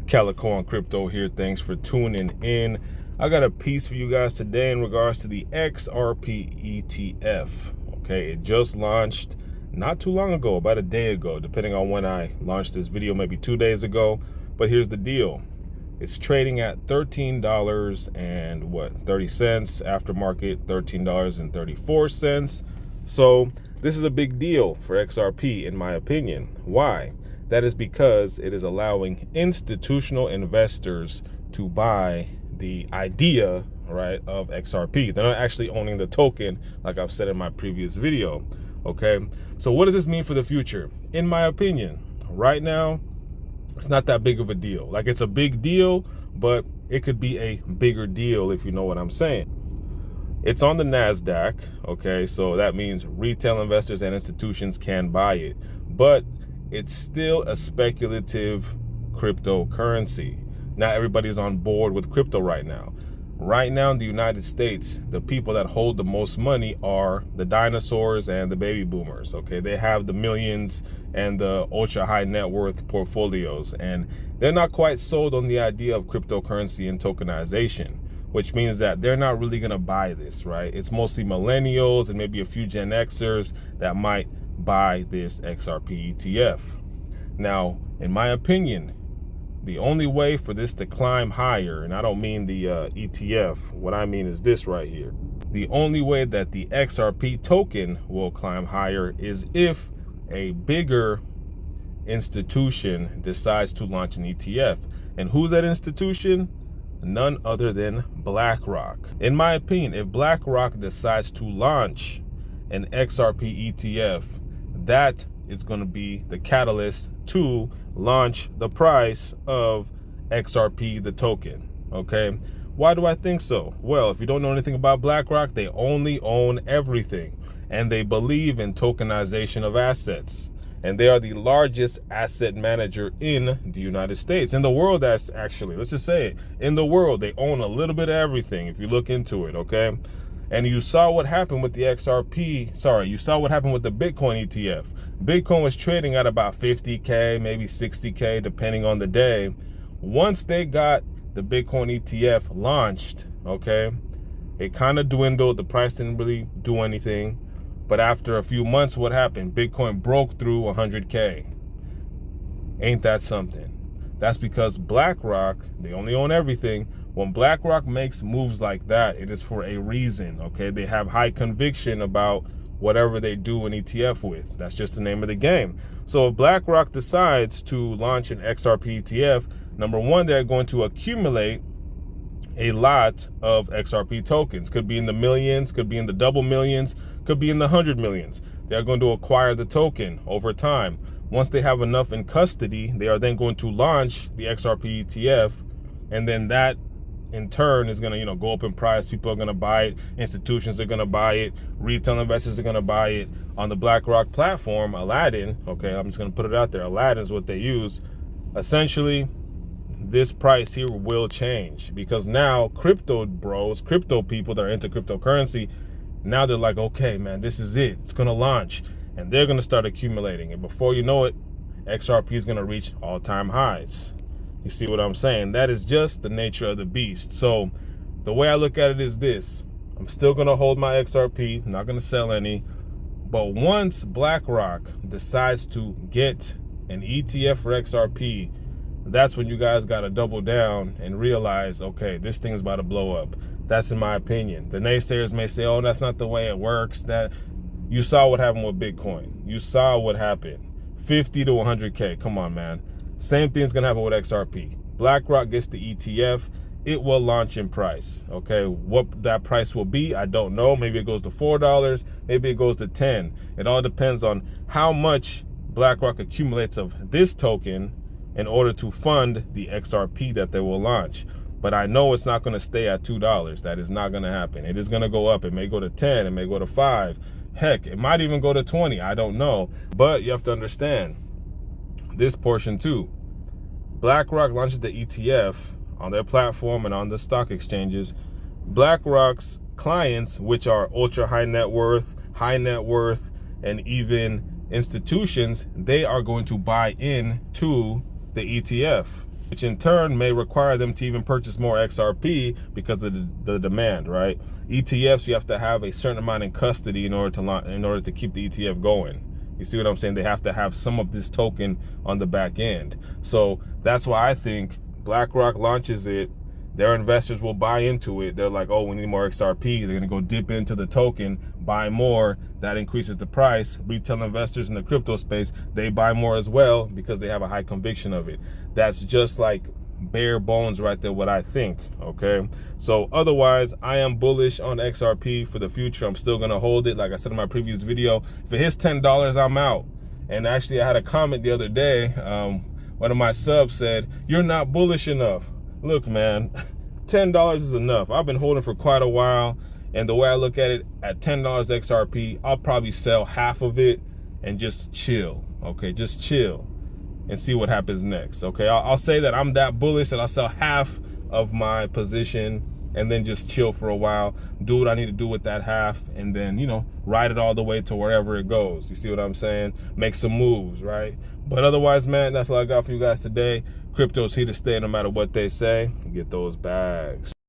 Calico on Crypto here. Thanks for tuning in. I got a piece for you guys today in regards to the Xrp Etf. Okay, it just launched not too long ago, about a day ago, depending on when I launched this video, maybe 2 days ago. But here's the deal. It's trading at $13 and what, 30 cents, aftermarket $13.34. So this is a big deal for XRP in my opinion. Why? That is because it is allowing institutional investors to buy the idea, right, of XRP. They're not actually owning the token, like I've said in my previous video. Okay, so what does this mean for the future? In my opinion, right now, it's not that big of a deal. Like, it's a big deal, but it could be a bigger deal if you know what I'm saying. It's on the NASDAQ, okay, so that means retail investors and institutions can buy it, but it's still a speculative cryptocurrency. Not everybody's on board with crypto right now. Right now in the United States, the people that hold the most money are the dinosaurs and the baby boomers, okay? They have the millions and the ultra high net worth portfolios, and they're not quite sold on the idea of cryptocurrency and tokenization, which means that they're not really gonna buy this, right? It's mostly millennials and maybe a few Gen Xers that might buy this XRP ETF. Now, in my opinion, the only way for this to climb higher, and I don't mean the ETF, what I mean is this right here. The only way that the XRP token will climb higher is if a bigger institution decides to launch an ETF. And who's that institution? None other than BlackRock. In my opinion, if BlackRock decides to launch an XRP ETF, that is going to be the catalyst to launch the price of XRP, the token. Okay, why do I think so? Well, if you don't know anything about BlackRock, they only own everything, and they believe in tokenization of assets, and they are the largest asset manager in the United States, in the world. That's actually, let's just say it, in the world. They own a little bit of everything if you look into it. Okay, and you saw what happened with the you saw what happened with the Bitcoin ETF. Bitcoin was trading at about 50K, maybe 60K, depending on the day. Once they got the Bitcoin ETF launched, okay, it kind of dwindled. The price didn't really do anything. But after a few months, what happened? Bitcoin broke through 100K. Ain't that something? That's because BlackRock, they only own everything. When BlackRock makes moves like that, it is for a reason, okay? They have high conviction about whatever they do an ETF with. That's just the name of the game. So if BlackRock decides to launch an XRP ETF, number one, they're going to accumulate a lot of XRP tokens. Could be in the millions, could be in the double millions, could be in the 100 millions. They're going to acquire the token over time. Once they have enough in custody, they are then going to launch the XRP ETF, and then that in turn is going to, go up in price. People are going to buy it. Institutions are going to buy it. Retail investors are going to buy it. On the BlackRock platform, Aladdin, okay, I'm just going to put it out there. Aladdin is what they use. Essentially, this price here will change because now crypto bros, crypto people that are into cryptocurrency, now they're like, okay, man, this is it. It's going to launch, and they're going to start accumulating. And before you know it, XRP is going to reach all-time highs. You see what I'm saying? That is just the nature of the beast. So the way I look at it is this. I'm still going to hold my XRP, not going to sell any. But once BlackRock decides to get an ETF for XRP, that's when you guys got to double down and realize, okay, this thing is about to blow up. That's in my opinion. The naysayers may say, oh, that's not the way it works. That you saw what happened with Bitcoin. You saw what happened. 50 to 100K. Come on, man. Same thing's gonna happen with XRP. BlackRock gets the ETF, it will launch in price. Okay, what that price will be, I don't know. Maybe it goes to $4, maybe it goes to 10. It all depends on how much BlackRock accumulates of this token in order to fund the XRP that they will launch. But I know it's not gonna stay at $2. That is not gonna happen. It is gonna go up. It may go to 10, it may go to 5. Heck, it might even go to 20, I don't know. But you have to understand this portion too. BlackRock launches the ETF on their platform and on the stock exchanges. BlackRock's clients, which are ultra high net worth, and even institutions, they are going to buy in to the ETF. which in turn may require them to even purchase more XRP because of the demand, right? ETFs, you have to have a certain amount in custody in order to keep the ETF going. You see what I'm saying? They have to have some of this token on the back end. So that's why I think BlackRock launches it. Their investors will buy into it. They're like, oh, we need more XRP. They're going to go dip into the token, buy more. That increases the price. Retail investors in the crypto space, they buy more as well because they have a high conviction of it. That's just like bare bones right there, what I think, okay? So otherwise, I am bullish on XRP for the future. I'm still going to hold it. Like I said in my previous video, if it hits $10, I'm out. And actually, I had a comment the other day. One of my subs said, you're not bullish enough. Look, man, $10 is enough. I've been holding for quite a while, and the way I look at it, at $10 XRP, I'll probably sell half of it and just chill, okay? Just chill and see what happens next, okay? I'll say that I'm that bullish that I'll sell half of my position and then just chill for a while, do what I need to do with that half, and then, you know, ride it all the way to wherever it goes. You see what I'm saying? Make some moves, right? But otherwise, man, that's all I got for you guys today. Crypto's here to stay no matter what they say. Get those bags.